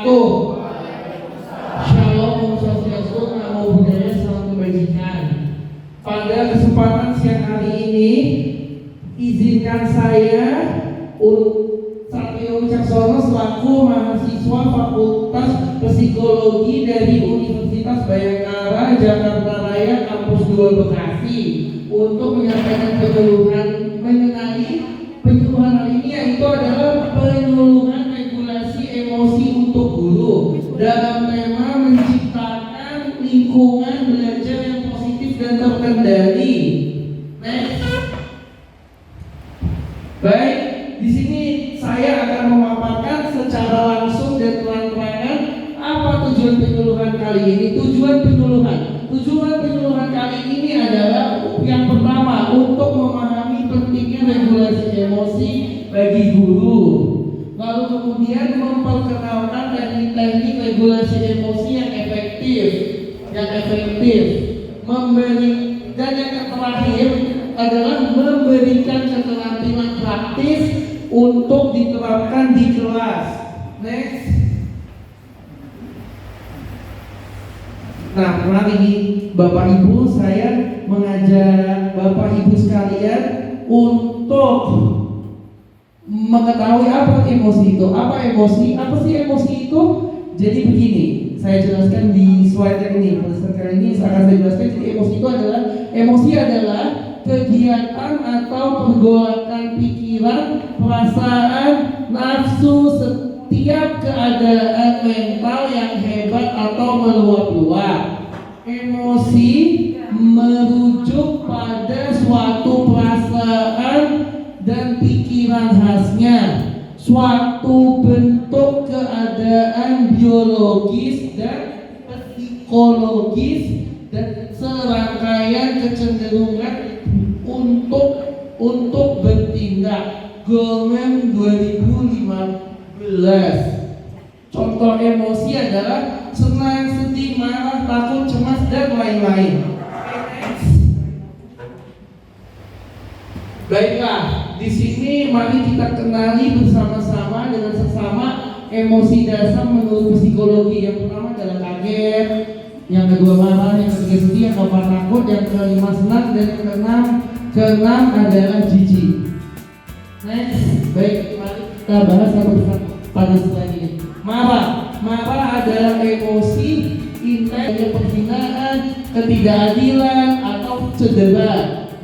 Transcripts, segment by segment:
wabarakatuh. Shalom, Om Swastiastu, Namo Buddhaya, salam kebajikan. Pada kesempatan siang hari ini, izinkan saya Satrio Wicaksono selaku mahasiswa Fakultas Psikologi dari Universitas Bayangkara Jakarta Raya Kampus 2 Bekasi untuk menyampaikan penyuluhan mengenai penyuluhan hari ini, yaitu adalah penyuluhan regulasi emosi untuk guru dalam tema menciptakan lingkungan belajar yang positif dan terkendali. Next. Baik, di sini saya akan memaparkan secara langsung dan terang-terangan apa tujuan penyuluhan kali ini. Tujuan penyuluhan kali ini adalah yang pertama, untuk memahami pentingnya regulasi emosi bagi guru. Lalu kemudian memperkenalkan teknik-teknik regulasi emosi yang efektif. Dan yang terakhir adalah memberikan keterampilan praktis untuk diterapkan di kelas. Next. Nah, mari Bapak Ibu, saya mengajak Bapak Ibu sekalian untuk mengetahui apa emosi itu. Apa emosi? Apa sih emosi itu? Jadi begini, saya jelaskan di slide ini. Kali ini akan saya jelaskan. Jadi emosi adalah kegiatan atau pergolakan pikiran, perasaan, nafsu, setiap keadaan mental yang hebat atau meluap-luap. Emosi merujuk pada suatu perasaan dan pikiran khasnya, suatu bentuk keadaan biologis dan psikologis, dan serangkaian kecenderungan untuk bertindak. Goleman 2015. Contoh emosi adalah senang, sedih, marah, takut, cemas, dan lain-lain. Baiklah, di sini mari kita kenali bersama-sama dengan sesama emosi dasar menurut psikologi. Yang pertama adalah kaget, yang kedua marah, yang ketiga sedih, yang keempat takut, yang kelima senang, dan yang keenam adalah jijik. Next, baik, mari kita bahas satu persatu pada slide ini. Marah adalah emosi intens, penghinaan, ketidakadilan atau cedera,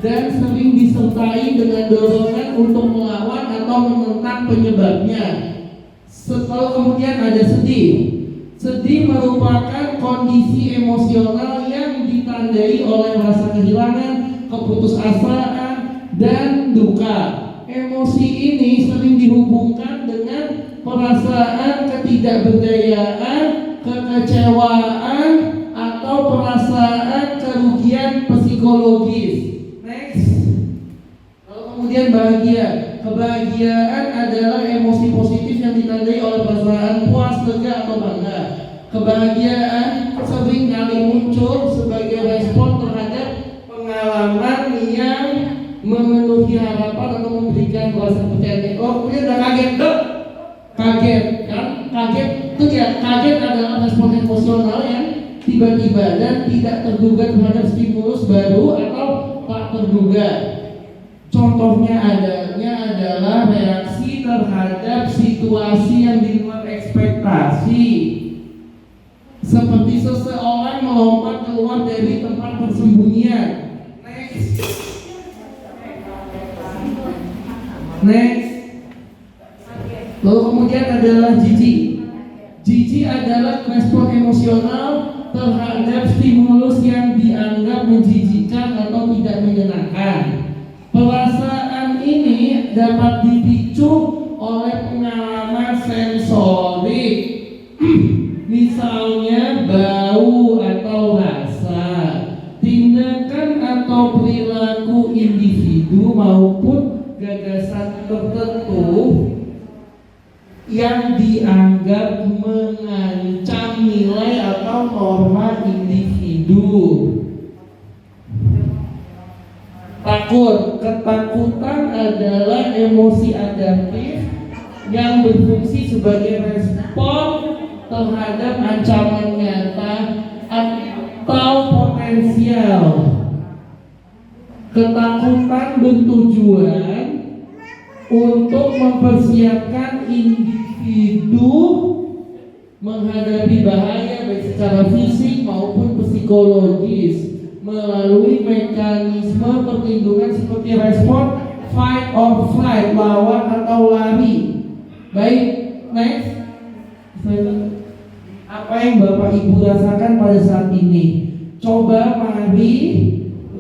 dan sering disertai dengan dorongan untuk melawan atau menentang penyebabnya. Setelah kemudian ada sedih. Sedih merupakan kondisi emosional yang ditandai oleh rasa kehilangan, keputusasaan, dan duka. Emosi ini sering dihubungkan dengan perasaan ketidakberdayaan, kekecewaan, atau perasaan kerugian psikologis. Next. Lalu kemudian bahagia. Kebahagiaan adalah emosi positif yang ditandai oleh perasaan puas, lega, atau bangga. Kebahagiaan sering kali muncul sebagai respon terhadap pengalaman yang memenuhi harapan atau memberikan rasa percaya. Oh, kemudian udah kaget, dok. Kaget, kan? Kaget itu ya. Kaget adalah respon emosional yang tiba-tiba dan tidak terduga terhadap stimulus baru atau tak terduga. Contohnya adalah reaksi terhadap situasi yang di luar ekspektasi, seperti seseorang melompat keluar dari tempat persembunyian. Next. Lalu kemudian adalah jijik. Jijik adalah respon emosional terhadap stimulus yang dianggap menjijikkan atau tidak menyenangkan. Perasaan ini dapat dipicu oleh pengalaman sensorik, misalnya bau atau rasa, tindakan atau perilaku individu maupun gagasan tertentu yang dianggap mengancam nilai atau norma individu. Ketakutan adalah emosi adaptif yang berfungsi sebagai respon terhadap ancaman nyata atau potensial. Ketakutan bertujuan untuk mempersiapkan individu menghadapi bahaya baik secara fisik maupun psikologis melalui mekanisme perlindungan seperti respon fight or flight, lawan atau lari. Baik, next. Apa yang Bapak Ibu rasakan pada saat ini? Coba mari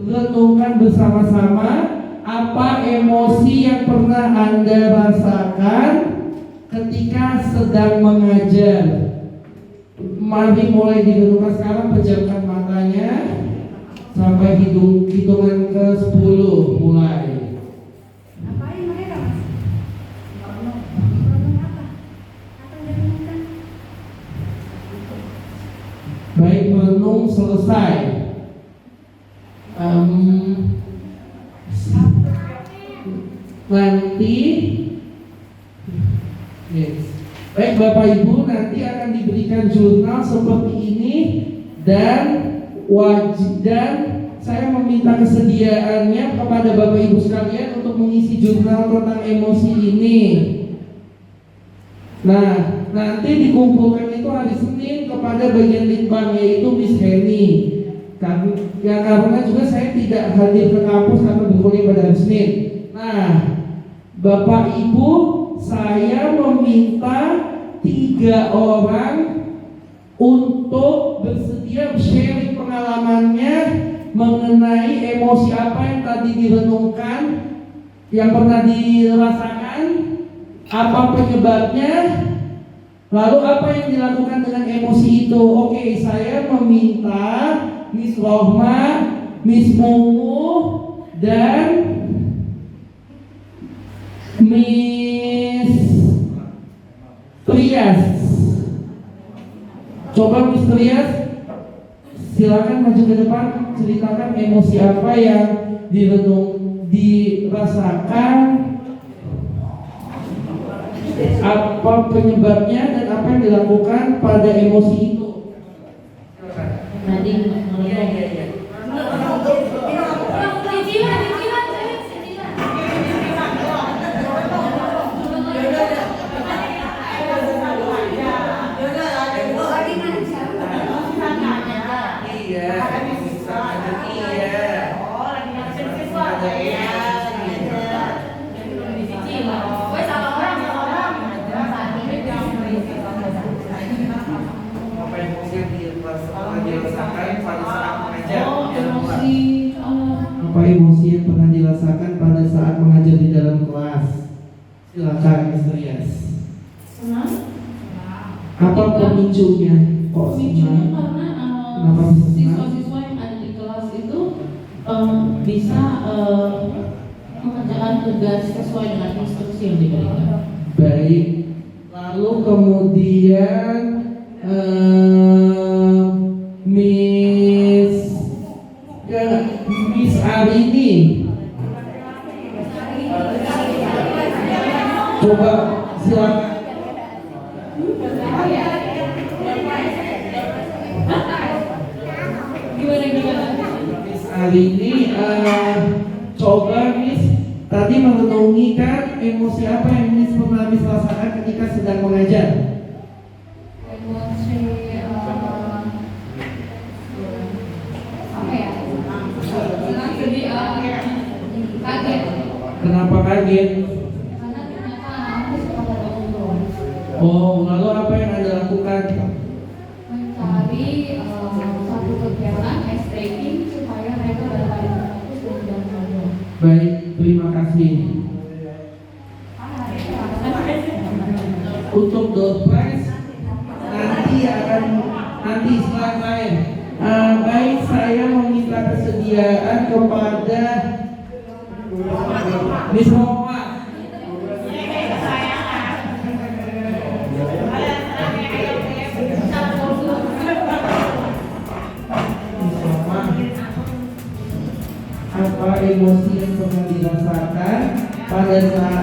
renungkan bersama-sama apa emosi yang pernah Anda rasakan ketika sedang mengajar. Mari mulai direnungkan sekarang, pejamkan matanya sampai hitungan ke 10 mulai. Baik, merenung selesai. Nanti yes. Baik Bapak Ibu, nanti akan diberikan jurnal seperti ini dan wajib, dan saya meminta kesediaannya kepada Bapak Ibu sekalian untuk mengisi jurnal tentang emosi ini. Nah, nanti dikumpulkan itu hari Senin kepada bagian litbang, yaitu Miss Henny. Karena juga saya tidak hadir ke kampus karena berkuliah pada hari Senin. Nah, Bapak Ibu, saya meminta 3 orang untuk bersedia sharing pengalamannya mengenai emosi apa yang tadi direnungkan, yang pernah dirasakan, apa penyebabnya, lalu apa yang dilakukan dengan emosi itu. Oke, saya meminta Miss Rohma, Miss Mumu, dan Miss Trias. Coba Miss Trias, silakan maju ke depan, ceritakan emosi apa yang dirasakan, apa penyebabnya, dan apa yang dilakukan pada emosi itu. Apa emosi yang pernah dirasakan pada saat mengajar di dalam kelas? Silakan Miss Trias. Apa pemicunya? Kok Pemicunya karena siswa-siswa yang ada di kelas itu bisa mengerjakan tugas sesuai dengan instruksi yang diberikan. Baik. Lalu kemudian Miss Arini, coba silakan. Miss Arini, coba Miss tadi merenungi kan emosi apa yang Miss pernah Miss rasakan ketika sedang mengajar? Emosi apa ya? Sedih, kaget. Kenapa kaget? Karena ternyata aku suka pada umroh. Oh, lalu apa yang Anda lakukan? Mencari satu kegiatan training supaya mereka dapat fokus dan jangan belajar. Baik, terima kasih. Untuk door prize nanti setelah saya. Baik, saya meminta kesediaan kepada Miss Roma. Apa emosi yang pernah dirasakan pada saat